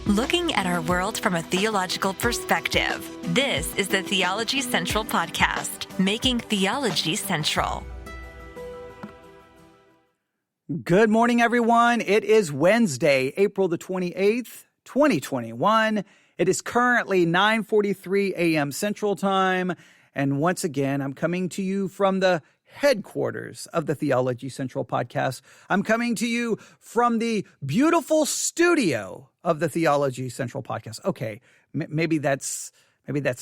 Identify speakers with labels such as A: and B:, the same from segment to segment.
A: Looking at our world from a theological perspective. This is the Theology Central Podcast, making theology central.
B: Good morning, everyone. It is Wednesday, April the 28th, 2021. It is currently 9:43 a.m. Central Time. And once again, I'm coming to you from the headquarters of the Theology Central Podcast. I'm coming to you from the beautiful studio of the Theology Central Podcast. Okay, maybe that's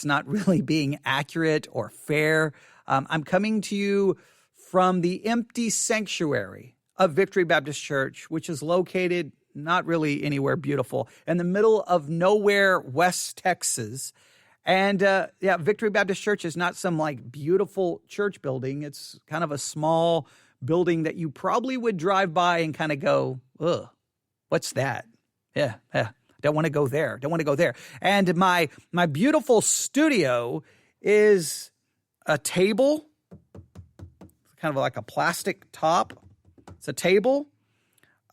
B: not really being accurate or fair. I'm coming to you from the empty sanctuary of Victory Baptist Church, which is located not really anywhere beautiful, in the middle of nowhere, West Texas. And Victory Baptist Church is not some like beautiful church building. It's kind of a small building that you probably would drive by and kind of go, ugh, what's that? Yeah, don't want to go there. Don't want to go there. And my beautiful studio is a table, kind of like a plastic top. It's a table.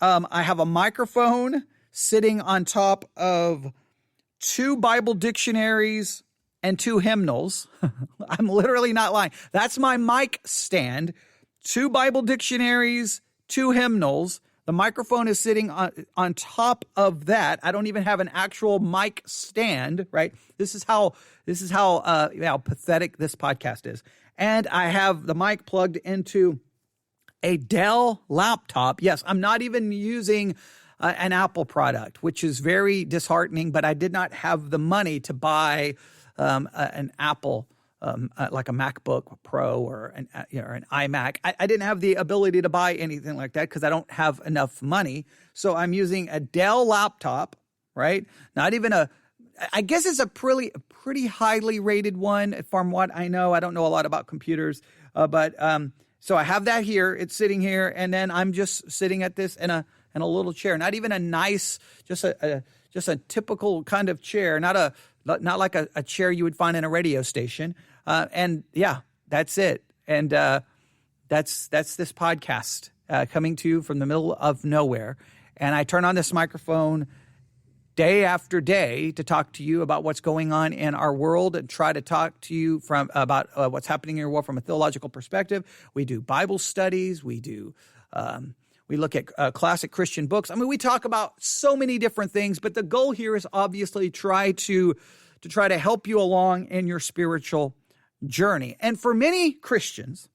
B: I have a microphone sitting on top of 2 Bible dictionaries and 2 hymnals. I'm literally not lying. That's my mic stand. 2 Bible dictionaries, 2 hymnals. The microphone is sitting on top of that. I don't even have an actual mic stand, right? This is how pathetic this podcast is. And I have the mic plugged into a Dell laptop. Yes, I'm not even using an Apple product, which is very disheartening, but I did not have the money to buy an Apple, like a MacBook Pro or an iMac. I didn't have the ability to buy anything like that because I don't have enough money. So I'm using a Dell laptop, right? Not even I guess it's a pretty highly rated one from what I know. I don't know a lot about computers, but so I have that here. It's sitting here, and then I'm just sitting at this in a little chair. Not even a nice, just a typical kind of chair. Not like a chair you would find in a radio station. And yeah, that's it. And that's this podcast coming to you from the middle of nowhere. And I turn on this microphone day after day to talk to you about what's going on in our world and try to talk to you about what's happening in your world from a theological perspective. We do Bible studies. We look at classic Christian books. I mean, we talk about so many different things, but the goal here is obviously try to help you along in your spiritual journey. And for many Christians,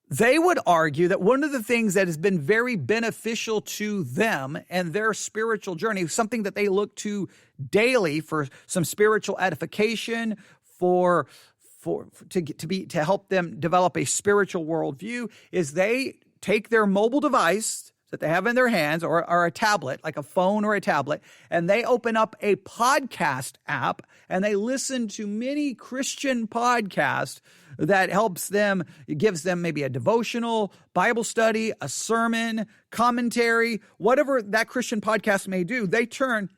B: they would argue that one of the things that has been very beneficial to them and their spiritual journey, something that they look to daily for some spiritual edification, to help them develop a spiritual worldview, is they take their mobile device that they have in their hands or a tablet, like a phone or a tablet, and they open up a podcast app and they listen to many Christian podcasts that gives them maybe a devotional, Bible study, a sermon, commentary, whatever that Christian podcast may do. They turn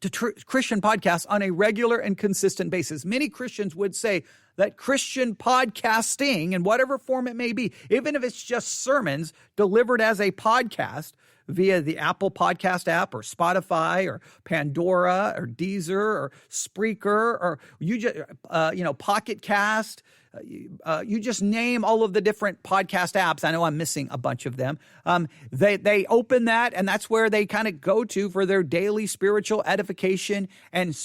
B: to Christian podcasts on a regular and consistent basis. Many Christians would say that Christian podcasting, in whatever form it may be, even if it's just sermons delivered as a podcast via the Apple Podcast app or Spotify or Pandora or Deezer or Spreaker or Pocket Cast. You just name all of the different podcast apps. I know I'm missing a bunch of them. They open that, and that's where they kind of go to for their daily spiritual edification and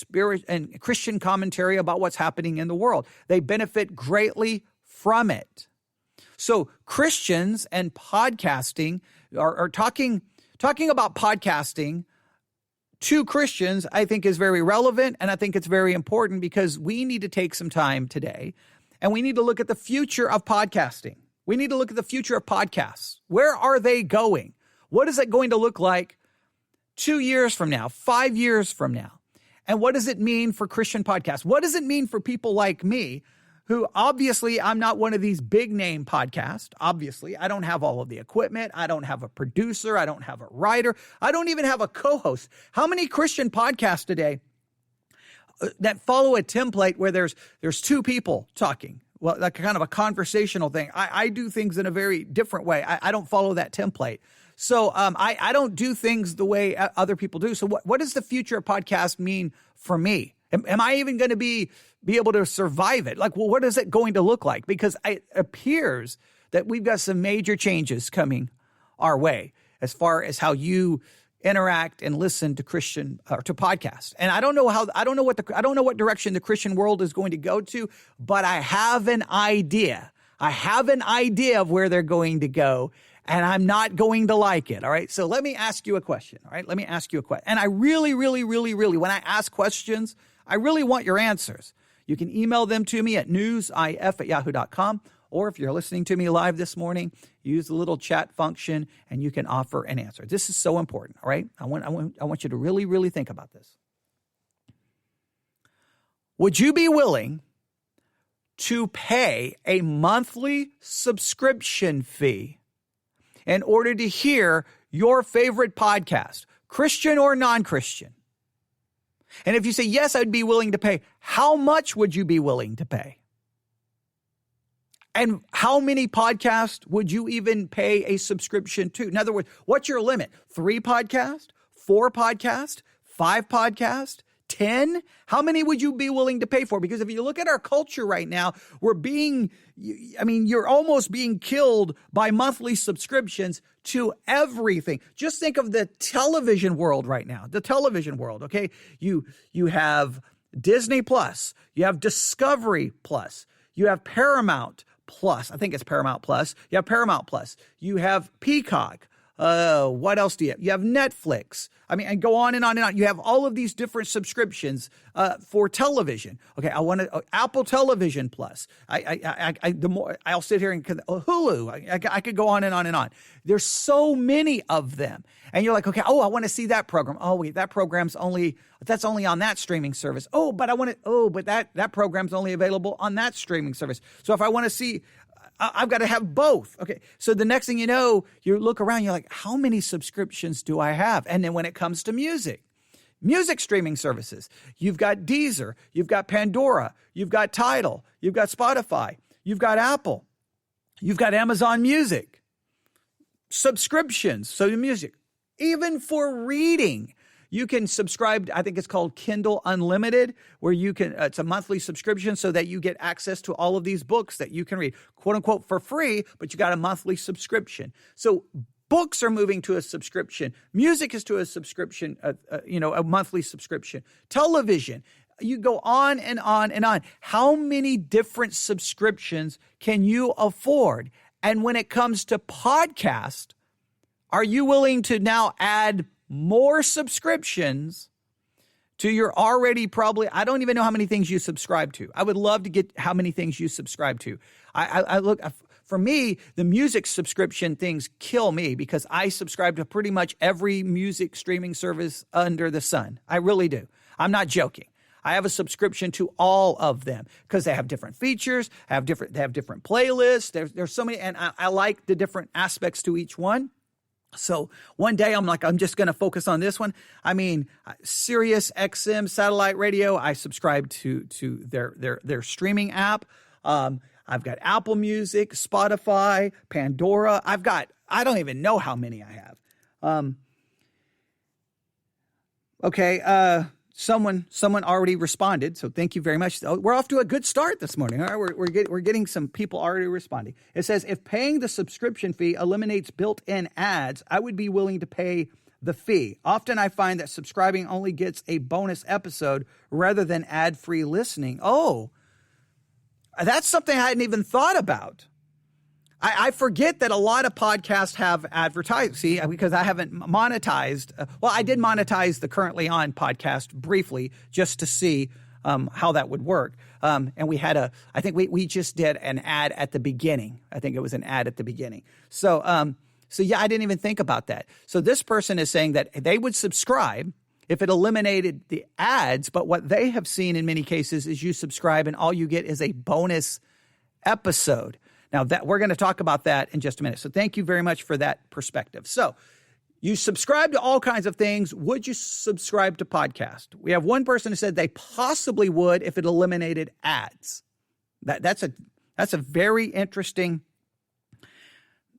B: Christian commentary about what's happening in the world. They benefit greatly from it. So Christians and podcasting are talking about podcasting to Christians, I think is very relevant, and I think it's very important because we need to take some time today and we need to look at the future of podcasting. We need to look at the future of podcasts. Where are they going? What is it going to look like 2 years from now, 5 years from now? And what does it mean for Christian podcasts? What does it mean for people like me who obviously I'm not one of these big name podcasts. Obviously, I don't have all of the equipment. I don't have a producer. I don't have a writer. I don't even have a co-host. How many Christian podcasts today that follow a template where there's two people talking? Well, like kind of a conversational thing. I do things in a very different way. I don't follow that template. So I don't do things the way other people do. So what does the future of podcast mean for me? Am I even going to be able to survive it? Like, well, what is it going to look like? Because it appears that we've got some major changes coming our way as far as how you interact and listen to Christian or to podcasts. And I don't know what direction the Christian world is going to go to, but I have an idea. I have an idea of where they're going to go, and I'm not going to like it. All right. So let me ask you a question. All right. Let me ask you a question. And I really, when I ask questions, I really want your answers. You can email them to me at newsif@yahoo.com. Or if you're listening to me live this morning, use the little chat function and you can offer an answer. This is so important, all right? I want you to really think about this. Would you be willing to pay a monthly subscription fee in order to hear your favorite podcast, Christian or non-Christian? And if you say, yes, I'd be willing to pay, how much would you be willing to pay? And how many podcasts would you even pay a subscription to? In other words, what's your limit? 3 podcasts? 4 podcasts? 5 podcasts? 10? How many would you be willing to pay for? Because if you look at our culture right now, you're almost being killed by monthly subscriptions to everything. Just think of the television world right now, the television world, okay? You have Disney Plus, you have Discovery Plus, you have Paramount Plus. I think it's Paramount Plus. You have Paramount Plus. You have Peacock. What else do you have? You have Netflix. And go on and on and on. You have all of these different subscriptions for television. Okay, I want to Apple Television Plus. I'll sit here and Hulu. I could go on and on and on. There's so many of them, and you're like, okay, I want to see that program. Oh wait, that's only on that streaming service. But that program's only available on that streaming service. So if I want to see, I've got to have both. Okay. So the next thing you know, you look around, you're like, how many subscriptions do I have? And then when it comes to music streaming services, you've got Deezer, you've got Pandora, you've got Tidal, you've got Spotify, you've got Apple, you've got Amazon Music, subscriptions. So the music, even for reading, you can subscribe, I think it's called Kindle Unlimited, where you can, it's a monthly subscription so that you get access to all of these books that you can read, quote unquote, for free, but you got a monthly subscription. So books are moving to a subscription. Music is to a subscription, a monthly subscription. Television, you go on and on and on. How many different subscriptions can you afford? And when it comes to podcast, are you willing to now add more subscriptions to your already probably, I don't even know how many things you subscribe to. I would love to get how many things you subscribe to. I look, for me, the music subscription things kill me because I subscribe to pretty much every music streaming service under the sun. I really do. I'm not joking. I have a subscription to all of them because they have different features, they have different playlists. There's so many, and I like the different aspects to each one. So one day I'm just going to focus on this one. Sirius XM satellite radio, I subscribe to their streaming app. I've got Apple Music, Spotify, Pandora. I don't even know how many I have. Someone already responded, so thank you very much. We're off to a good start this morning. All right, we're getting some people already responding. It says, if paying the subscription fee eliminates built-in ads, I would be willing to pay the fee. Often I find that subscribing only gets a bonus episode rather than ad-free listening. Oh, that's something I hadn't even thought about. I forget that a lot of podcasts have advertising, because I haven't monetized. I did monetize the Currently On podcast briefly just to see how that would work. And we had I think we just did an ad at the beginning. I think it was an ad at the beginning. So yeah, I didn't even think about that. So this person is saying that they would subscribe if it eliminated the ads, but what they have seen in many cases is you subscribe and all you get is a bonus episode. Now, that we're going to talk about that in just a minute. So thank you very much for that perspective. So you subscribe to all kinds of things. Would you subscribe to podcast? We have one person who said they possibly would if it eliminated ads. That's a very interesting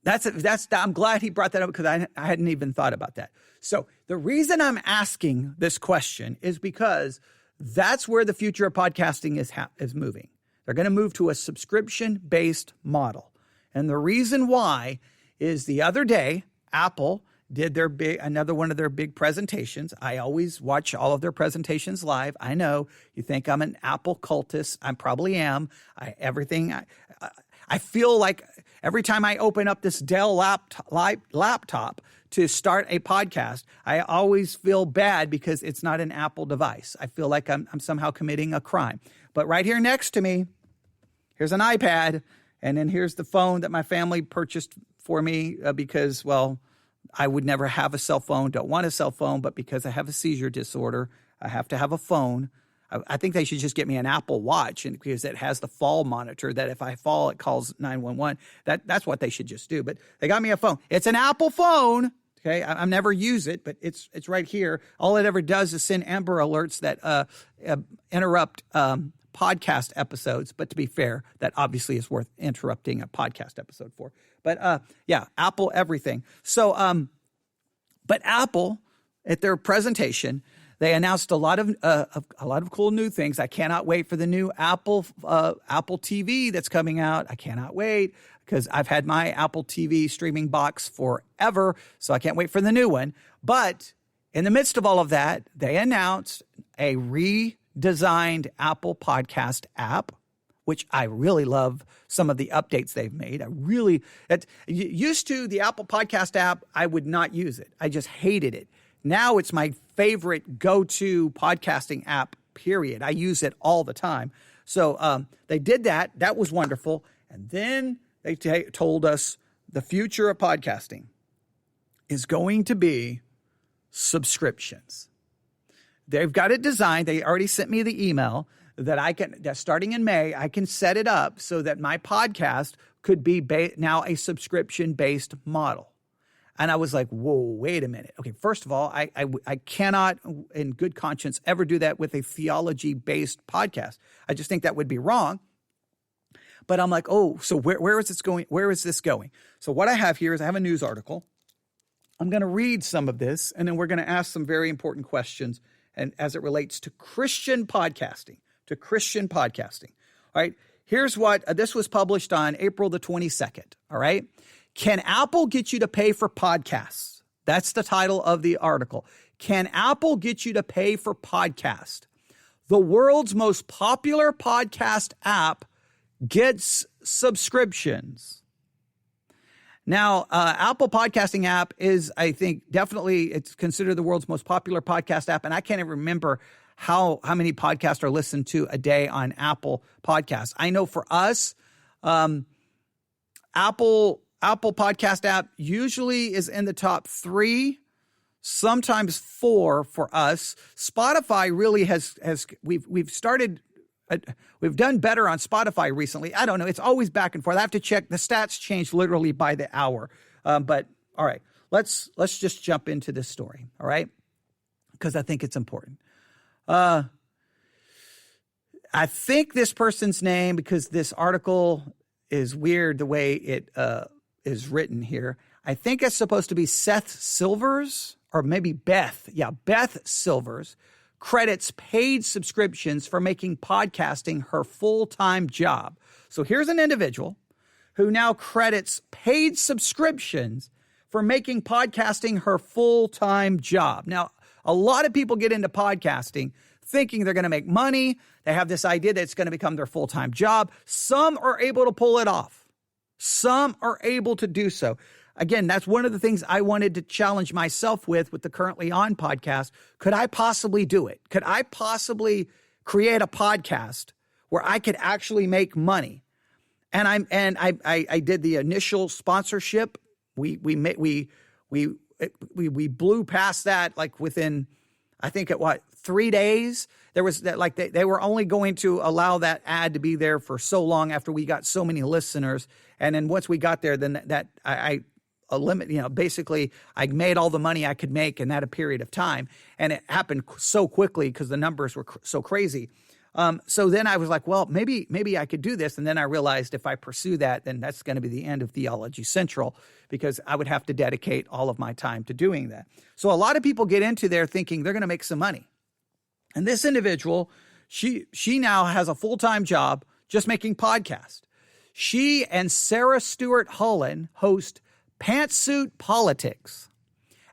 B: I'm glad he brought that up because I hadn't even thought about that. So the reason I'm asking this question is because that's where the future of podcasting is moving. They're going to move to a subscription-based model. And the reason why is the other day, Apple did another one of their big presentations. I always watch all of their presentations live. I know you think I'm an Apple cultist. I probably am. I feel like every time I open up this Dell laptop to start a podcast, I always feel bad because it's not an Apple device. I feel like I'm somehow committing a crime. But right here next to me, here's an iPad, and then here's the phone that my family purchased for me because, well, I would never have a cell phone, don't want a cell phone, but because I have a seizure disorder, I have to have a phone. I think they should just get me an Apple Watch because it has the fall monitor that if I fall, it calls 911. That's what they should just do. But they got me a phone. It's an Apple phone. Okay, I never use it, but it's right here. All it ever does is send Amber Alerts that interrupt podcast episodes. But to be fair, that obviously is worth interrupting a podcast episode for. But yeah, Apple everything. So, but Apple at their presentation, they announced a lot of cool new things. I cannot wait for the new Apple TV that's coming out. I cannot wait because I've had my Apple TV streaming box forever, so I can't wait for the new one. But in the midst of all of that, they announced a redesigned Apple Podcast app, which I really love some of the updates they've made. Used to the Apple Podcast app, I would not use it. I just hated it. Now it's my favorite go-to podcasting app, period. I use it all the time. So they did that. That was wonderful. And then they told us the future of podcasting is going to be subscriptions. They've got it designed. They already sent me the email that starting in May, I can set it up so that my podcast could be now a subscription-based model. And I was like, whoa, wait a minute. Okay, first of all, I cannot in good conscience ever do that with a theology-based podcast. I just think that would be wrong. But I'm like, oh, so where is this going? Where is this going? So what I have here is I have a news article. I'm going to read some of this, and then we're going to ask some very important questions and as it relates to Christian podcasting, All right, here's what, this was published on April the 22nd, all right? Can Apple get you to pay for podcasts? That's the title of the article. Can Apple get you to pay for podcasts? The world's most popular podcast app gets subscriptions. Now, Apple Podcasting app is, I think, definitely, it's considered the world's most popular podcast app. And I can't even remember how many podcasts are listened to a day on Apple Podcasts. I know for us, Apple Podcast app usually is in the top 3, sometimes 4 for us. Spotify really we've done better on Spotify recently. I don't know. It's always back and forth. I have to check. The stats change literally by the hour. But all right, let's just jump into this story. All right, because I think it's important. I think this person's name, because this article is weird the way it is written here. I think it's supposed to be Seth Silvers or maybe Beth. Yeah, Beth Silvers credits paid subscriptions for making podcasting her full-time job. So here's an individual who now credits paid subscriptions for making podcasting her full-time job. Now, a lot of people get into podcasting thinking they're going to make money. They have this idea that it's going to become their full-time job. Some are able to pull it off. Some are able to do so. Again, that's one of the things I wanted to challenge myself with the Currently On podcast. Could I possibly do it? Could I possibly create a podcast where I could actually make money? And I did the initial sponsorship. We blew past that like within, I think at 3 days. There was that, like they were only going to allow that ad to be there for so long after we got so many listeners. And then once we got there, then I a limit, basically I made all the money I could make in that a period of time. And it happened so quickly because the numbers were so crazy. So then I was like, well, maybe I could do this. And then I realized if I pursue that, then that's going to be the end of Theology Central, because I would have to dedicate all of my time to doing that. So a lot of people get into there thinking they're going to make some money. And this individual, she now has a full-time job just making podcasts. She and Sarah Stewart Holland host Pantsuit Politics,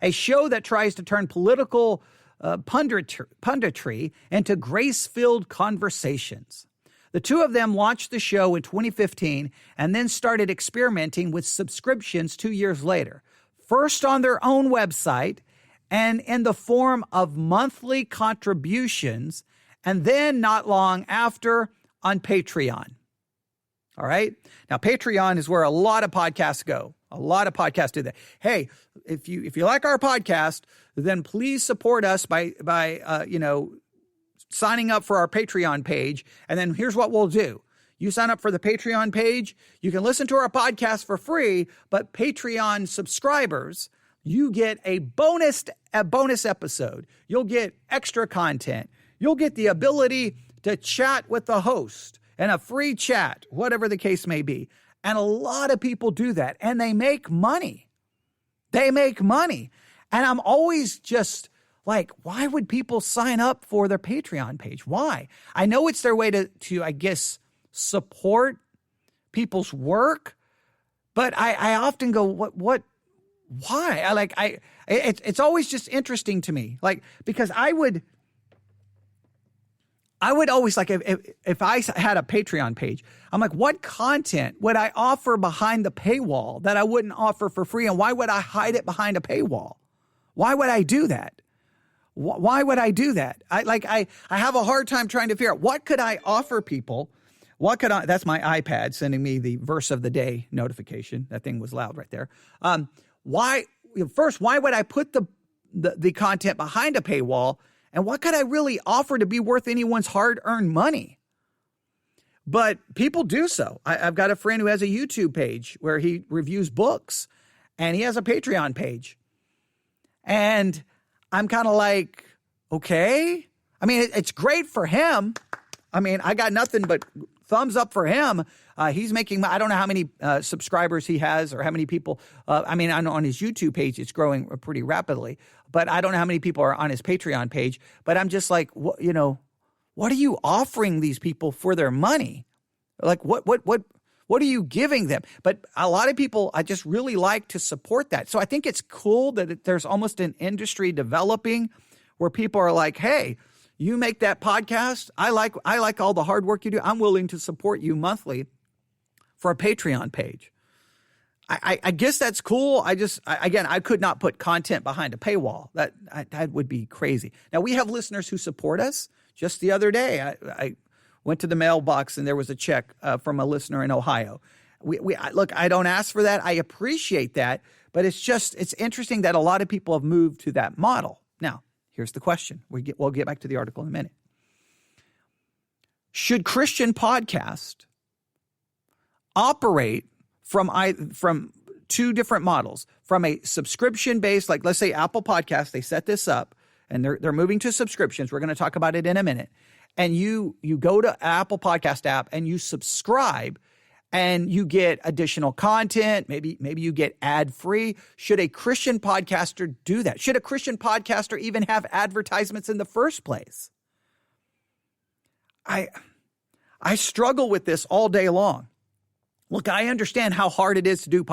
B: a show that tries to turn political punditry into grace-filled conversations. The two of them launched the show in 2015 and then started experimenting with subscriptions 2 years later, first on their own website and in the form of monthly contributions, and then not long after on Patreon. All right. Now, Patreon is where a lot of podcasts go. A lot of podcasts do that. Hey, if you like our podcast, then please support us by signing up for our Patreon page. And then here's what we'll do. You sign up for the Patreon page. You can listen to our podcast for free, but Patreon subscribers, you get a bonus episode. You'll get extra content. You'll get the ability to chat with the host and a free chat, whatever the case may be. And a lot of people do that, and they make money. They make money. And I'm always just like, why would people sign up for their Patreon page? Why? I know it's their way to I guess, support people's work, but I often go, what, why? It's always just interesting to me, like, because I would always, like, if I had a Patreon page, I'm like, what content would I offer behind the paywall that I wouldn't offer for free? And why would I hide it behind a paywall? Why would I do that? Why would I do that? I have a hard time trying to figure out, what could I offer people? That's my iPad sending me the verse of the day notification. That thing was loud right there. Why would I put the content behind a paywall? And what could I really offer to be worth anyone's hard-earned money? But people do so. I've got a friend who has a YouTube page where he reviews books, and he has a Patreon page. And I'm kind of like, okay. I mean, it's great for him. I mean, I got nothing but thumbs up for him. He's making, I don't know how many subscribers he has or how many people. I know on his YouTube page, it's growing pretty rapidly, but I don't know how many people are on his Patreon page. But I'm just like, what are you offering these people for their money? Like, what are you giving them? But a lot of people, I just really like to support that. So I think it's cool that there's almost an industry developing where people are like, hey, you make that podcast. I like all the hard work you do. I'm willing to support you monthly for a Patreon page. I guess that's cool. I could not put content behind a paywall. That would be crazy. Now, we have listeners who support us. Just the other day, I went to the mailbox and there was a check from a listener in Ohio. Look, I don't ask for that. I appreciate that. But it's interesting that a lot of people have moved to that model. Now, here's the question. We'll get back to the article in a minute. Should Christian podcast operate from two different models? From a subscription-based, like let's say Apple Podcasts, they set this up and they're moving to subscriptions. We're going to talk about it in a minute. And you go to Apple Podcast app and you subscribe and you get additional content. Maybe you get ad-free. Should a Christian podcaster do that? Should a Christian podcaster even have advertisements in the first place? I struggle with this all day long. Look, I understand how hard it is to do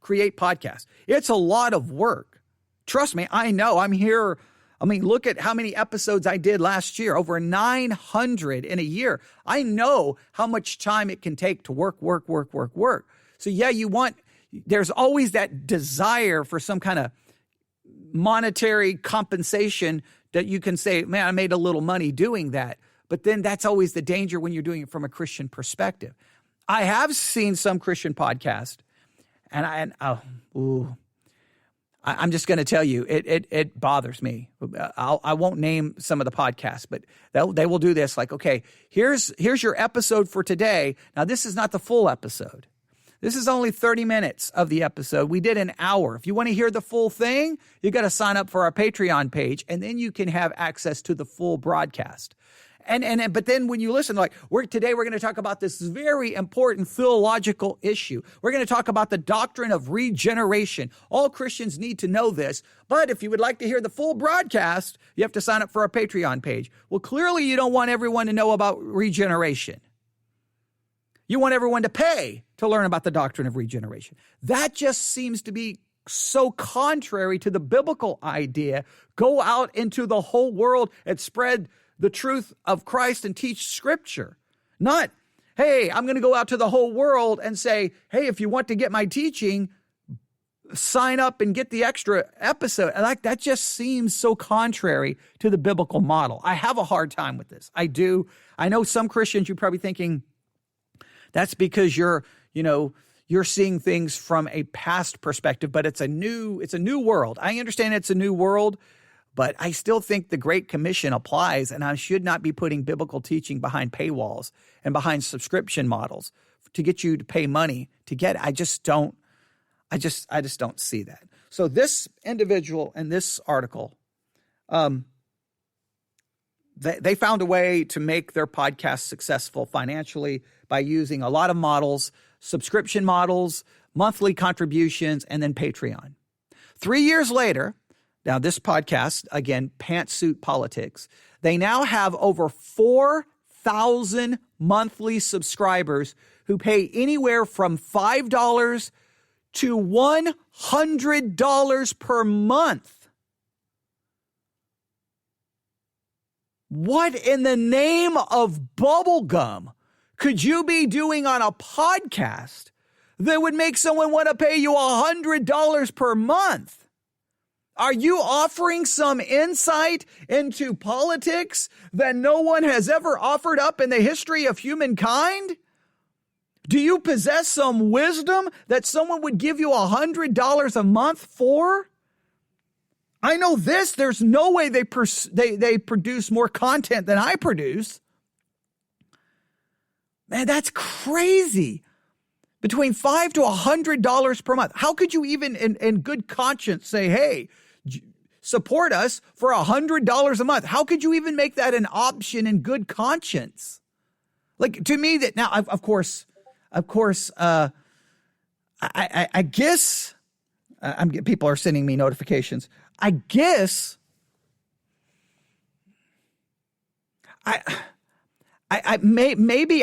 B: create podcasts. It's a lot of work. Trust me, I know. I'm here. I mean, look at how many episodes I did last year, over 900 in a year. I know how much time it can take to work. So yeah, there's always that desire for some kind of monetary compensation that you can say, man, I made a little money doing that. But then that's always the danger when you're doing it from a Christian perspective. I have seen some Christian podcasts, and I'm just going to tell you, it bothers me. I won't name some of the podcasts, but they will do this. Like, okay, here's your episode for today. Now, this is not the full episode. This is only 30 minutes of the episode. We did an hour. If you want to hear the full thing, you got to sign up for our Patreon page, and then you can have access to the full broadcast. But then when you listen, like today we're going to talk about this very important theological issue. We're going to talk about the doctrine of regeneration. All Christians need to know this. But if you would like to hear the full broadcast, you have to sign up for our Patreon page. Well, clearly you don't want everyone to know about regeneration. You want everyone to pay to learn about the doctrine of regeneration. That just seems to be so contrary to the biblical idea. Go out into the whole world and spread the truth of Christ and teach Scripture. Not, hey, I'm going to go out to the whole world and say, hey, if you want to get my teaching, sign up and get the extra episode. Like, that just seems so contrary to the biblical model. I have a hard time with this. I do. I know some Christians, you're probably thinking that's because you're seeing things from a past perspective, but it's a new world. I understand it's a new world, but I still think the Great Commission applies, and I should not be putting biblical teaching behind paywalls and behind subscription models to get you to pay money to get it. I just don't see that. So this individual in this article, they found a way to make their podcast successful financially by using a lot of models, subscription models, monthly contributions, and then Patreon. 3 years later, now this podcast, again, Pantsuit Politics, they now have over 4,000 monthly subscribers who pay anywhere from $5 to $100 per month. What in the name of bubblegum could you be doing on a podcast that would make someone want to pay you $100 per month? Are you offering some insight into politics that no one has ever offered up in the history of humankind? Do you possess some wisdom that someone would give you $100 a month for? I know this. There's no way they produce more content than I produce. Man, that's crazy. Between $5 to $100 per month. How could you even in good conscience say, hey, support us for $100 a month? How could you even make that an option in good conscience? Like, to me, that now, of course, I guess people are sending me notifications. I guess maybe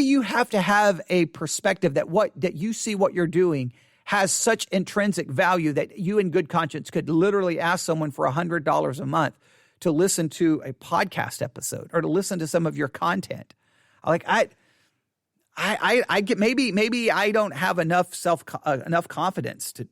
B: you have to have a perspective that you see what you're doing has such intrinsic value that you in good conscience could literally ask someone for $100 a month to listen to a podcast episode or to listen to some of your content. Like I get maybe I don't have enough enough confidence to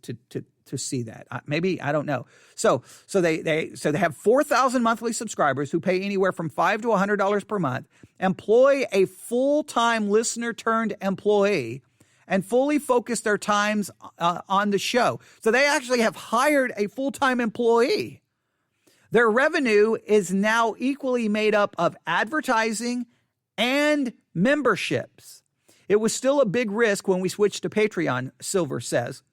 B: see that. Maybe, I don't know. So they have 4,000 monthly subscribers who pay anywhere from $5 to $100 per month, employ a full-time listener turned employee, and fully focus their times on the show. So they actually have hired a full-time employee. Their revenue is now equally made up of advertising and memberships. It was still a big risk when we switched to Patreon, Silver says.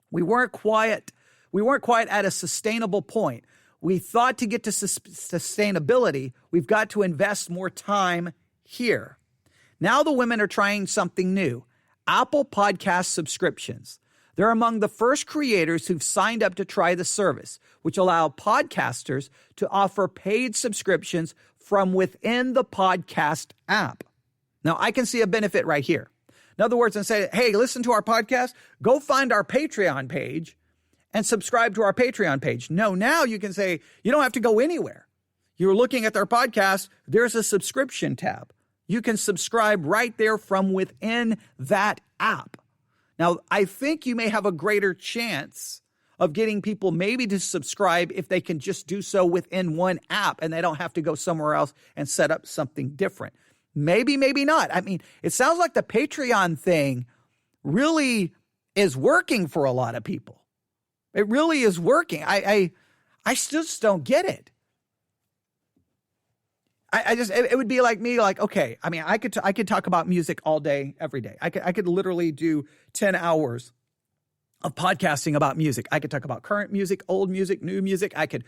B: We weren't quite at a sustainable point. We thought to get to sustainability, we've got to invest more time here. Now the women are trying something new, Apple Podcast subscriptions. They're among the first creators who've signed up to try the service, which allow podcasters to offer paid subscriptions from within the podcast app. Now, I can see a benefit right here. In other words, and say, hey, listen to our podcast, go find our Patreon page and subscribe to our Patreon page. No, now you can say, you don't have to go anywhere. You're looking at their podcast, there's a subscription tab. You can subscribe right there from within that app. Now, I think you may have a greater chance of getting people maybe to subscribe if they can just do so within one app and they don't have to go somewhere else and set up something different. Maybe, maybe not. I mean, it sounds like the Patreon thing really is working for a lot of people. It really is working. I just don't get it. It would be like me, like, okay, I mean, I could talk about music all day, every day. I could literally do 10 hours of podcasting about music. I could talk about current music, old music, new music. I could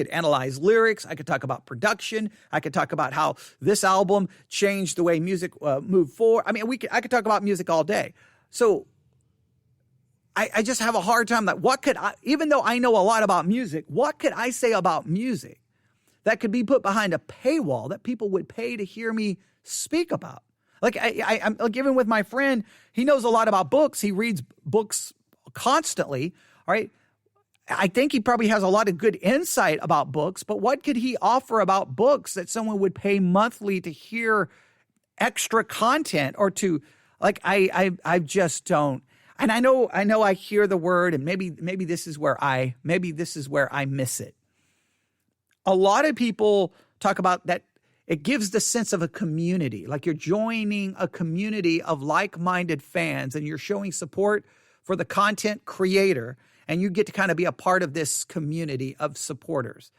B: analyze lyrics. I could talk about production. I could talk about how this album changed the way music moved forward. I mean, I could talk about music all day. So I just have a hard time even though I know a lot about music, what could I say about music that could be put behind a paywall that people would pay to hear me speak about? Like I'm like, even with my friend, he knows a lot about books. He reads books constantly. All right. I think he probably has a lot of good insight about books, but what could he offer about books that someone would pay monthly to hear extra content or to I just don't. And I know I hear the word, and maybe this is where I miss it. A lot of people talk about that. It gives the sense of a community, like you're joining a community of like-minded fans and you're showing support for the content creator, and you get to kind of be a part of this community of supporters.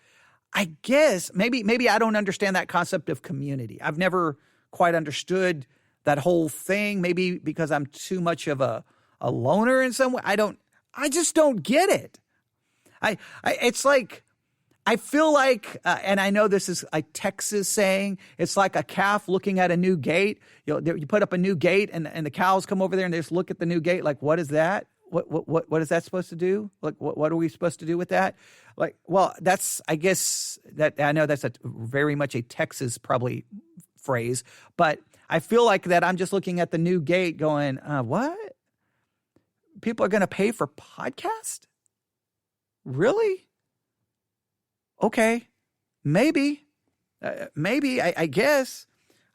B: I guess maybe I don't understand that concept of community. I've never quite understood that whole thing, maybe because I'm too much of a loner in some way. I just don't get it. It's like, I feel like, and I know this is a Texas saying, it's like a calf looking at a new gate. You put up a new gate, and the cows come over there and they just look at the new gate like, what is that? What is that supposed to do? Like, what are we supposed to do with that? Like, well, I guess I know that's very much a Texas probably phrase, but I feel like that I'm just looking at the new gate going, what? People are going to pay for podcast? Really? Okay, maybe, I guess.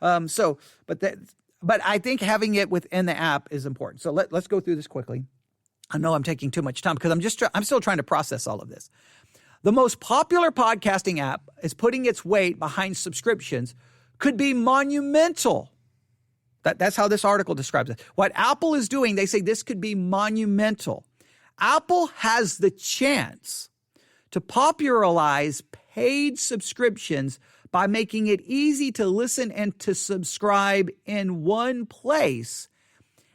B: But I think having it within the app is important. So let's go through this quickly. I know I'm taking too much time because I'm still trying to process all of this. The most popular podcasting app is putting its weight behind subscriptions could be monumental. That's how this article describes it. What Apple is doing, they say this could be monumental. Apple has the chance to popularize paid subscriptions by making it easy to listen and to subscribe in one place.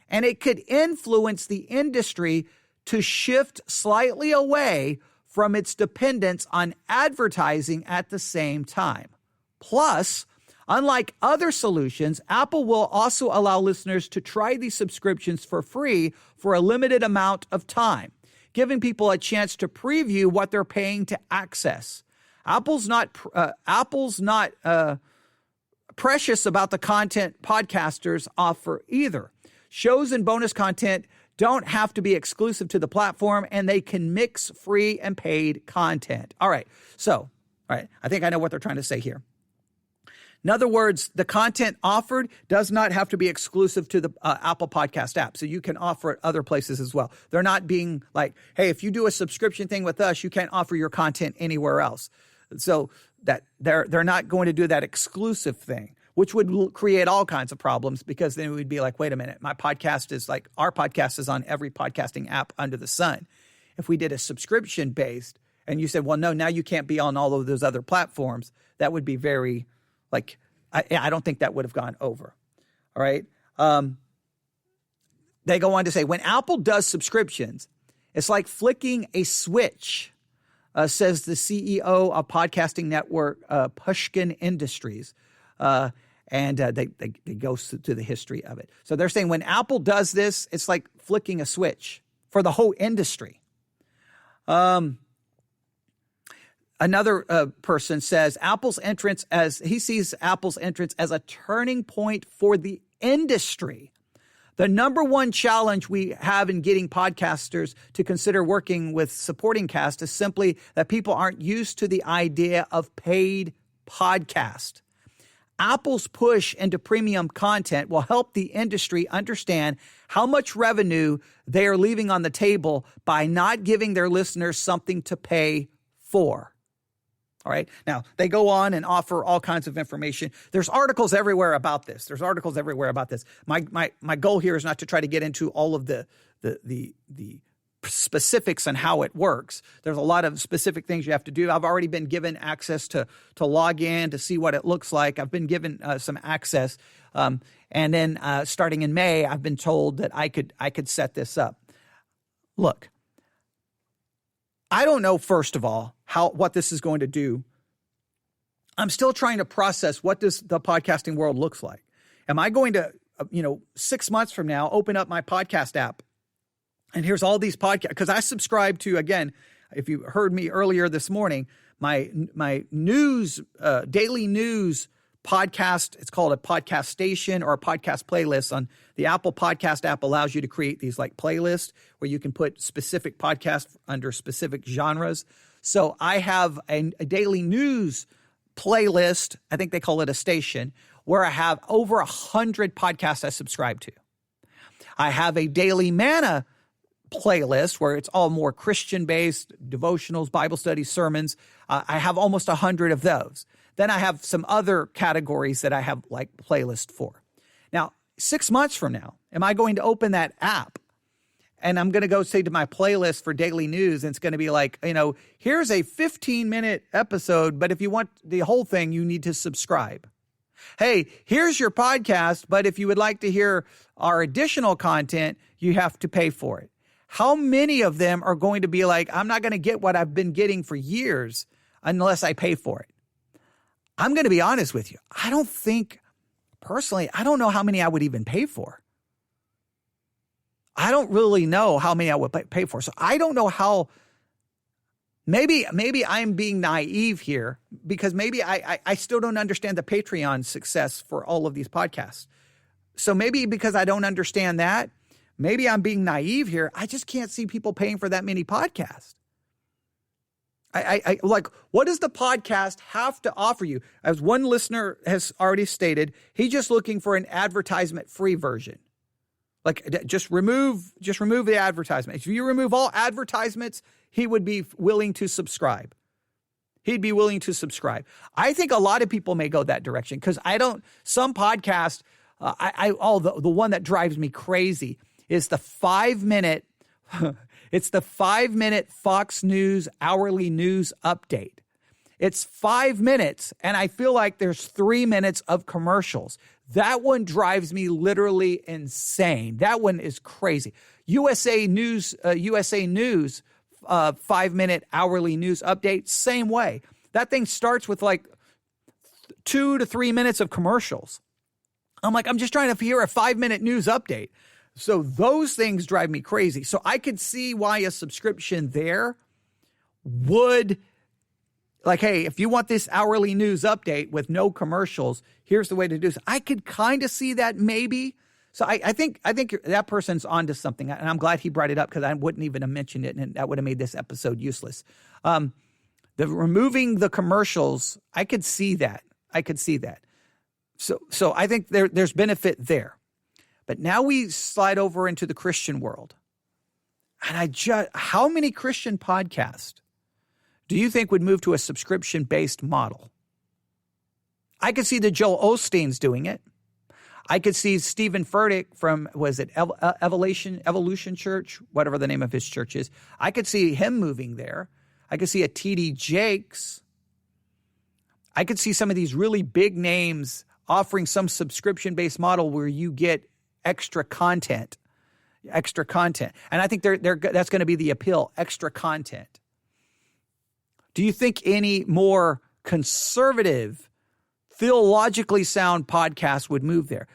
B: And it could influence the industry to shift slightly away from its dependence on advertising at the same time. Plus, unlike other solutions, Apple will also allow listeners to try these subscriptions for free for a limited amount of time, giving people a chance to preview what they're paying to access. Apple's not precious about the content podcasters offer either. Shows and bonus content don't have to be exclusive to the platform, and they can mix free and paid content. All right. I think I know what they're trying to say here. In other words, the content offered does not have to be exclusive to the Apple Podcast app. So you can offer it other places as well. They're not being like, hey, if you do a subscription thing with us, you can't offer your content anywhere else. So that they're not going to do that exclusive thing, which would create all kinds of problems, because then we'd be like, wait a minute, our podcast is on every podcasting app under the sun. If we did a subscription based and you said, well, no, now you can't be on all of those other platforms, that would be very, I don't think that would have gone over. All right. They go on to say, when Apple does subscriptions, it's like flicking a switch, says the CEO of podcasting network, Pushkin Industries. And they go to the history of it. So they're saying when Apple does this, it's like flicking a switch for the whole industry. Another person says he sees Apple's entrance as a turning point for the industry. The number one challenge we have in getting podcasters to consider working with supporting cast is simply that people aren't used to the idea of paid podcast. Apple's push into premium content will help the industry understand how much revenue they are leaving on the table by not giving their listeners something to pay for. All right. Now, they go on and offer all kinds of information. There's articles everywhere about this. My goal here is not to try to get into all of the specifics on how it works. There's a lot of specific things you have to do. I've already been given access to log in to see what it looks like. I've been given some access. And then starting in May, I've been told that I could set this up. Look, I don't know, first of all, what this is going to do. I'm still trying to process what does the podcasting world looks like. Am I going to, 6 months from now, open up my podcast app and here's all these podcasts? Because I subscribe to, again, if you heard me earlier this morning, my news, daily news podcast. It's called a podcast station or a podcast playlist. On the Apple Podcast app allows you to create these like playlists where you can put specific podcasts under specific genres. So I have a daily news playlist. I think they call it a station, where I have over 100 podcasts I subscribe to. I have a daily manna playlist where it's all more Christian-based, devotionals, Bible studies, sermons. I have almost 100 of those. Then I have some other categories that I have like playlist for. Now, 6 months from now, am I going to open that app and I'm going to go say to my playlist for daily news, and it's going to be like, here's a 15-minute episode, but if you want the whole thing, you need to subscribe. Hey, here's your podcast, but if you would like to hear our additional content, you have to pay for it. How many of them are going to be like, I'm not going to get what I've been getting for years unless I pay for it? I'm going to be honest with you. I don't know how many I would even pay for. I don't really know how many I would pay for. So I don't know how. Maybe I'm being naive here because maybe I still don't understand the Patreon success for all of these podcasts. So maybe because I don't understand that, maybe I'm being naive here. I just can't see people paying for that many podcasts. I like, what does the podcast have to offer you? As one listener has already stated, he's just looking for an advertisement-free version. Like, just remove the advertisement. If you remove all advertisements, he would be willing to subscribe. He'd be willing to subscribe. I think a lot of people may go that direction because some podcasts, the one that drives me crazy is the 5-minute, it's the 5-minute Fox News hourly news update. It's 5 minutes, and I feel like there's 3 minutes of commercials. That one drives me literally insane. That one is crazy. USA News, 5-minute hourly news update, same way. That thing starts with like 2 to 3 minutes of commercials. I'm like, I'm just trying to hear a 5-minute news update. So those things drive me crazy. So I could see why a subscription there would, like, hey, if you want this hourly news update with no commercials, here's the way to do this. I could kind of see that maybe. So I think that person's onto something, and I'm glad he brought it up because I wouldn't even have mentioned it, and that would have made this episode useless. The removing the commercials, I could see that. So I think there's benefit there. But now we slide over into the Christian world. And how many Christian podcasts do you think would move to a subscription-based model? I could see the Joel Osteen's doing it. I could see Stephen Furtick from, Evolution Church, whatever the name of his church is. I could see him moving there. I could see a T.D. Jakes. I could see some of these really big names offering some subscription-based model where you get extra content. And I think that's going to be the appeal, extra content. Do you think any more conservative, theologically sound podcasts would move there?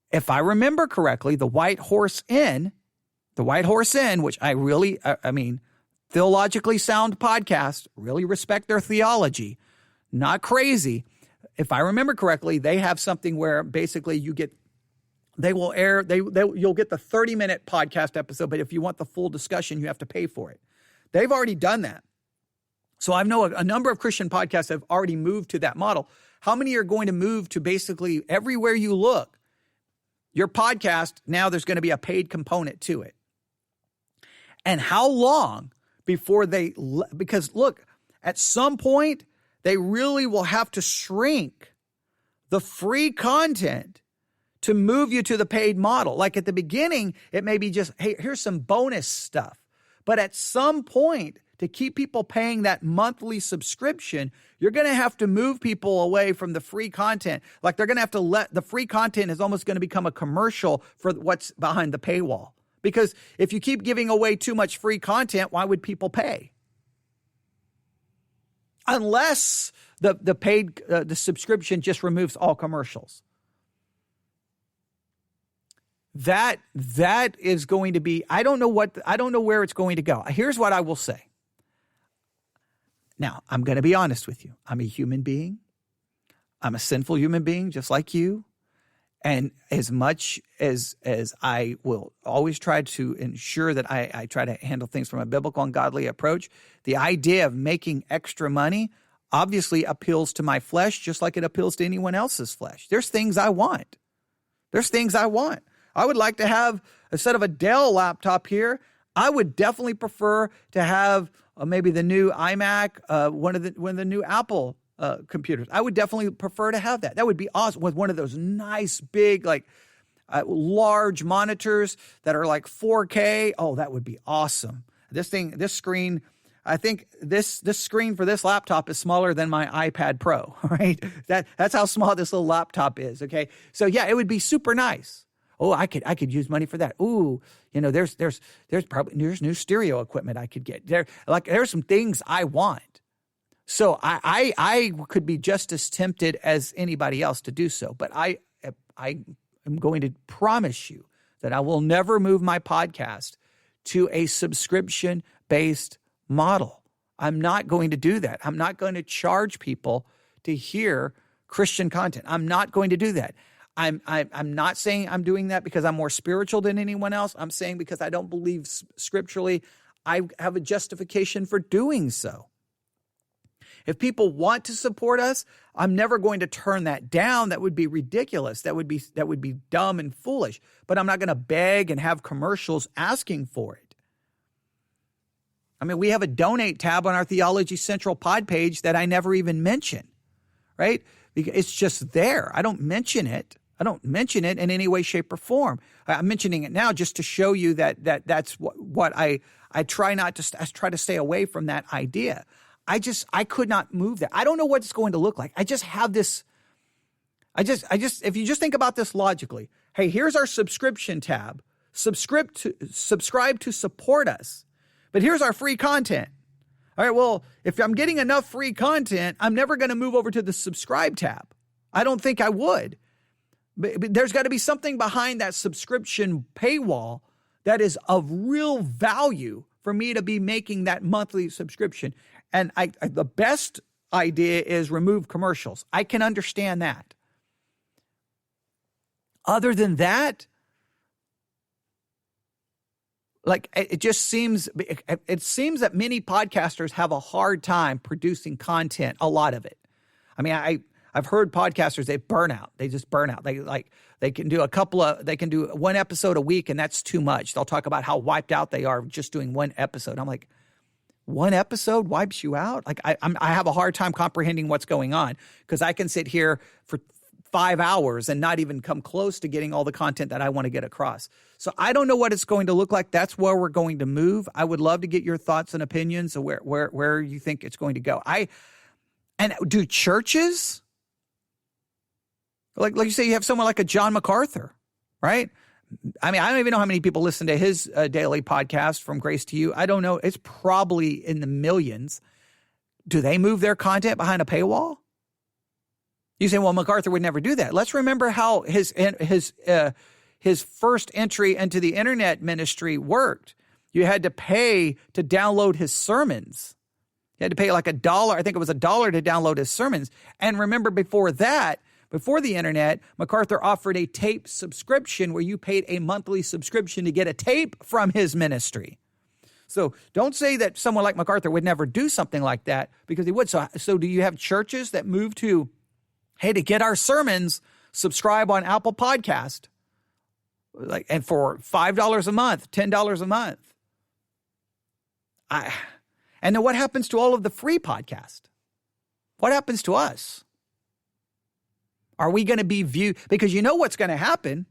B: If I remember correctly, the White Horse Inn, which theologically sound podcast, really respect their theology, not crazy. If I remember correctly, they have something where basically you'll get the 30-minute podcast episode, but if you want the full discussion, you have to pay for it. They've already done that. So I know a number of Christian podcasts have already moved to that model. How many are going to move to basically everywhere you look, your podcast, now there's going to be a paid component to it? And how long before because look, at some point, they really will have to shrink the free content to move you to the paid model. Like at the beginning, it may be just, hey, here's some bonus stuff. But at some point, to keep people paying that monthly subscription, you're going to have to move people away from the free content. Like they're going to have to the free content is almost going to become a commercial for what's behind the paywall. Because if you keep giving away too much free content, why would people pay? Unless the subscription just removes all commercials. That is going to be, I don't know where it's going to go. Here's what I will say. Now, I'm going to be honest with you. I'm a human being. I'm a sinful human being, just like you. And as much as I will always try to ensure that I try to handle things from a biblical and godly approach, the idea of making extra money obviously appeals to my flesh just like it appeals to anyone else's flesh. There's things I want. I would like to have, instead of a Dell laptop here, I would definitely prefer to have maybe the new iMac, one of the new Apple computers. I would definitely prefer to have that. That would be awesome with one of those nice big, large monitors that are like 4K. Oh, that would be awesome. This screen, I think this screen for this laptop is smaller than my iPad Pro, right? That's how small this little laptop is, okay? So yeah, it would be super nice. Oh, I could use money for that. Ooh, there's new stereo equipment I could get. There's some things I want. So I could be just as tempted as anybody else to do so. But I am going to promise you that I will never move my podcast to a subscription-based model. I'm not going to do that. I'm not going to charge people to hear Christian content. I'm not going to do that. I'm not saying I'm doing that because I'm more spiritual than anyone else. I'm saying because I don't believe scripturally, I have a justification for doing so. If people want to support us, I'm never going to turn that down. That would be ridiculous. That would be dumb and foolish. But I'm not going to beg and have commercials asking for it. I mean, we have a donate tab on our Theology Central pod page that I never even mention, right? Because it's just there. I don't mention it. I don't mention it in any way, shape, or form. I'm mentioning it now just to show you that's what I try not to. I try to stay away from that idea. I could not move that. I don't know what it's going to look like. I just have this. If you just think about this logically, hey, here's our subscription tab. Subscribe to support us. But here's our free content. All right, well, if I'm getting enough free content, I'm never going to move over to the subscribe tab. I don't think I would. But there's got to be something behind that subscription paywall that is of real value for me to be making that monthly subscription. And the best idea is remove commercials. I can understand that. Other than that, it seems that many podcasters have a hard time producing content, a lot of it. I mean, I've heard podcasters, they burn out. They just burn out. They can do one episode a week, and that's too much. They'll talk about how wiped out they are just doing one episode. I'm like, one episode wipes you out? I have a hard time comprehending what's going on because I can sit here for 5 hours and not even come close to getting all the content that I want to get across. So I don't know what it's going to look like. That's where we're going to move. I would love to get your thoughts and opinions of where you think it's going to go. And do churches, like you say, you have someone like a John MacArthur, right? I mean, I don't even know how many people listen to his daily podcast, From Grace to You. I don't know. It's probably in the millions. Do they move their content behind a paywall? You say, well, MacArthur would never do that. Let's remember how his first entry into the internet ministry worked. You had to pay to download his sermons. You had to pay like $1. I think it was $1 to download his sermons. And remember before that, before the internet, MacArthur offered a tape subscription where you paid a monthly subscription to get a tape from his ministry. So don't say that someone like MacArthur would never do something like that, because he would. So do you have churches that move to, hey, to get our sermons, subscribe on Apple Podcast, and for $5 a month, $10 a month? And then what happens to all of the free podcast? What happens to us? Are we going to be viewed? Because you know what's going to happen.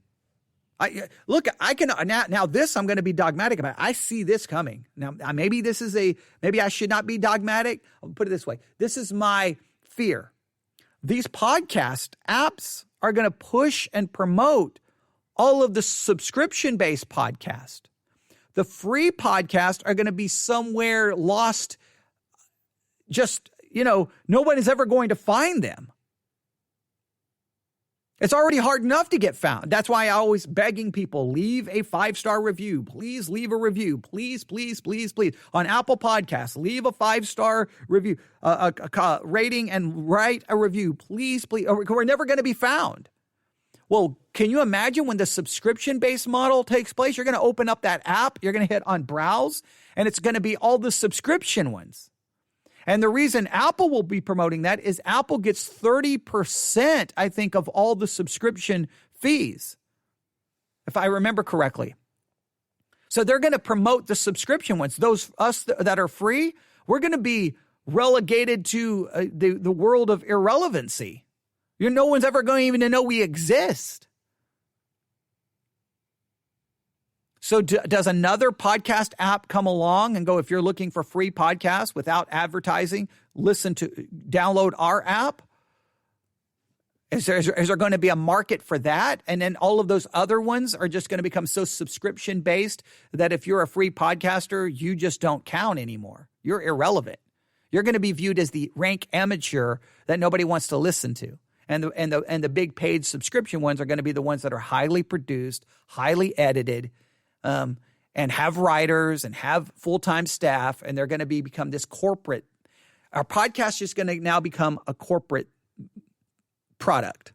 B: Now this I'm going to be dogmatic about. I see this coming. Now, maybe I should not be dogmatic. I'll put it this way. This is my fear. These podcast apps are going to push and promote all of the subscription-based podcast. The free podcasts are going to be somewhere lost. Just, no one is ever going to find them. It's already hard enough to get found. That's why I always begging people, leave a 5-star review. Please leave a review. Please, please, please, please. On Apple Podcasts, leave a 5-star review, a rating, and write a review. Please, please. We're never going to be found. Well, can you imagine when the subscription-based model takes place? You're going to open up that app. You're going to hit on browse, and it's going to be all the subscription ones. And the reason Apple will be promoting that is Apple gets 30%, I think, of all the subscription fees, if I remember correctly. So they're going to promote the subscription ones. Those us that are free, we're going to be relegated to the world of irrelevancy. No one's ever going even to know we exist. So does another podcast app come along and go, if you're looking for free podcasts without advertising, download our app? Is there going to be a market for that? And then all of those other ones are just going to become so subscription based that if you're a free podcaster, you just don't count anymore. You're irrelevant. You're going to be viewed as the rank amateur that nobody wants to listen to. And the big paid subscription ones are going to be the ones that are highly produced, highly edited, and have writers and have full-time staff, and they're going to become this corporate. Our podcast is going to now become a corporate product.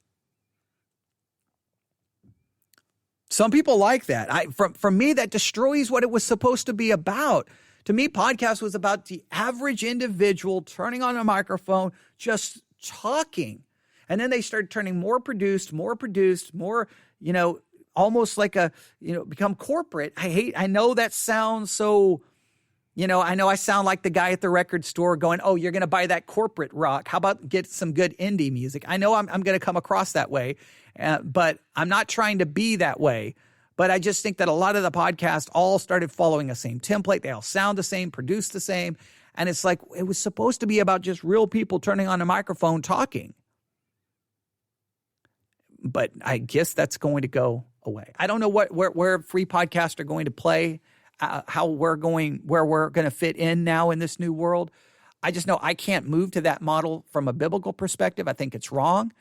B: Some people like that. For me, that destroys what it was supposed to be about. To me, podcast was about the average individual turning on a microphone, just talking. And then they started turning more produced, more, almost like become corporate. I know that sounds so, I know I sound like the guy at the record store going, oh, you're going to buy that corporate rock. How about get some good indie music? I know I'm going to come across that way, but I'm not trying to be that way. But I just think that a lot of the podcasts all started following the same template. They all sound the same, produce the same. And it's like, it was supposed to be about just real people turning on a microphone talking. But I guess that's going to go away. I don't know where free podcasts are going to play, where we're going to fit in now in this new world. I just know I can't move to that model from a biblical perspective. I think it's wrong,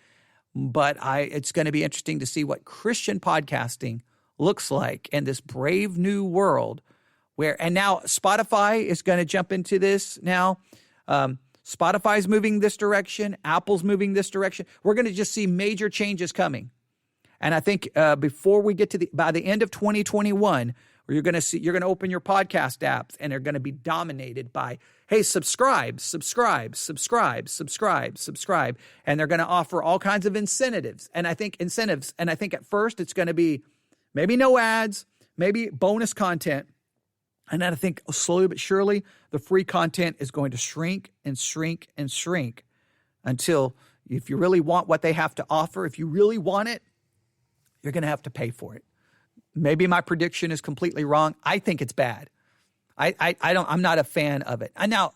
B: but it's going to be interesting to see what Christian podcasting looks like in this brave new world and now Spotify is going to jump into this now. Spotify's moving this direction. Apple's moving this direction. We're going to just see major changes coming. And I think before we get by the end of 2021, where you're going to open your podcast apps and they're going to be dominated by, hey, subscribe. And they're going to offer all kinds of incentives. And I think at first it's going to be maybe no ads, maybe bonus content. And then I think slowly but surely, the free content is going to shrink and shrink and shrink until if you really want what they have to offer, if you really want it, you're going to have to pay for it. Maybe my prediction is completely wrong. I think it's bad. I'm not a fan of it. Now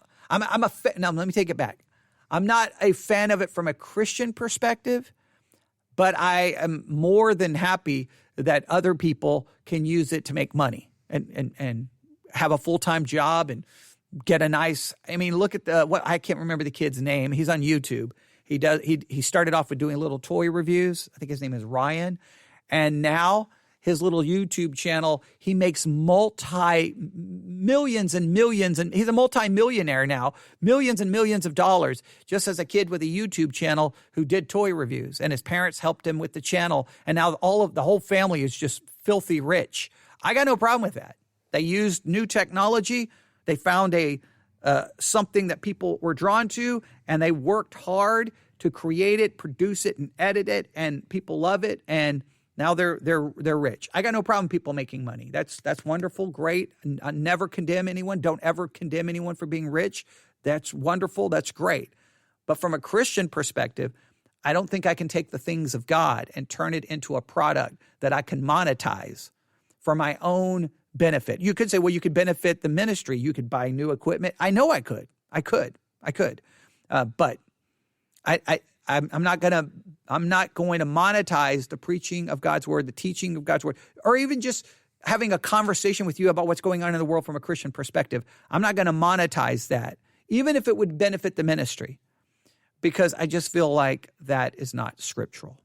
B: let me take it back. I'm not a fan of it from a Christian perspective, but I am more than happy that other people can use it to make money and have a full-time job and get a nice, look at I can't remember the kid's name. He's on YouTube. He started off with doing little toy reviews. I think his name is Ryan. And now his little YouTube channel, he makes millions and millions, and he's a multi-millionaire now, millions and millions of dollars, just as a kid with a YouTube channel who did toy reviews. And his parents helped him with the channel. And now the whole family is just filthy rich. I got no problem with that. They used new technology. They found something that people were drawn to, and they worked hard to create it, produce it, and edit it, and people love it. And now they're rich. I got no problem with people making money. That's wonderful, great. I never condemn anyone. Don't ever condemn anyone for being rich. That's wonderful. That's great. But from a Christian perspective, I don't think I can take the things of God and turn it into a product that I can monetize for my own benefit. You could say, well, you could benefit the ministry. You could buy new equipment. I know I could. But I'm not going to monetize the preaching of God's word, the teaching of God's word, or even just having a conversation with you about what's going on in the world from a Christian perspective. I'm not going to monetize that, even if it would benefit the ministry, because I just feel like that is not scriptural.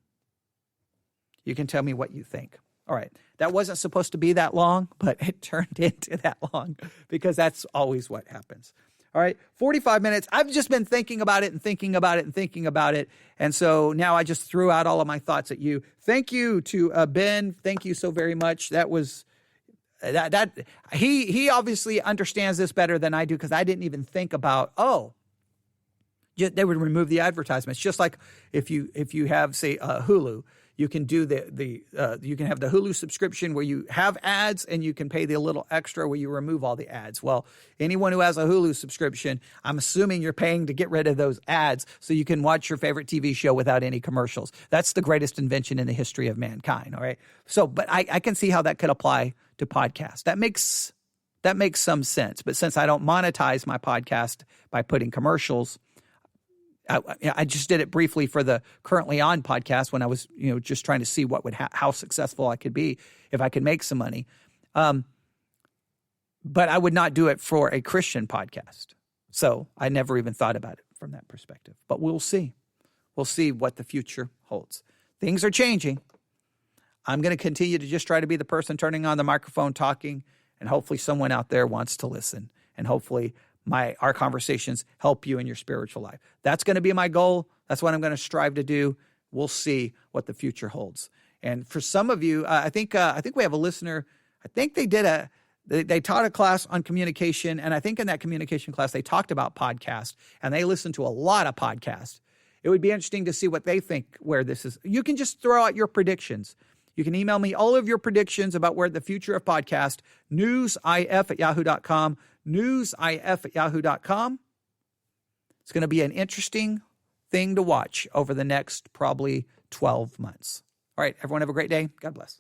B: You can tell me what you think. All right. That wasn't supposed to be that long, but it turned into that long because that's always what happens. All right. 45 minutes. I've just been thinking about it and thinking about it and thinking about it. And so now I just threw out all of my thoughts at you. Thank you to Ben. Thank you so very much. That was he obviously understands this better than I do, because I didn't even think about, they would remove the advertisements. Just like if you have, say, Hulu, you can do you can have the Hulu subscription where you have ads, and you can pay the little extra where you remove all the ads. Well, anyone who has a Hulu subscription, I'm assuming you're paying to get rid of those ads so you can watch your favorite TV show without any commercials. That's the greatest invention in the history of mankind. All right. So, but I can see how that could apply to podcasts. That makes some sense. But since I don't monetize my podcast by putting commercials, I just did it briefly for the Currently On podcast when I was, just trying to see what would how successful I could be if I could make some money. But I would not do it for a Christian podcast. So I never even thought about it from that perspective. But we'll see. We'll see what the future holds. Things are changing. I'm going to continue to just try to be the person turning on the microphone, talking, and hopefully someone out there wants to listen. And hopefully our conversations help you in your spiritual life. That's going to be my goal. That's what I'm going to strive to do. We'll see what the future holds. And for some of you, I think we have a listener. I think they taught a class on communication, and I think in that communication class they talked about podcasts, and they listened to a lot of podcasts. It would be interesting to see what they think where this is. You can just throw out your predictions. You can email me all of your predictions about where the future of podcast, newsif@yahoo.com, newsif@yahoo.com. It's going to be an interesting thing to watch over the next probably 12 months. All right, everyone have a great day. God bless.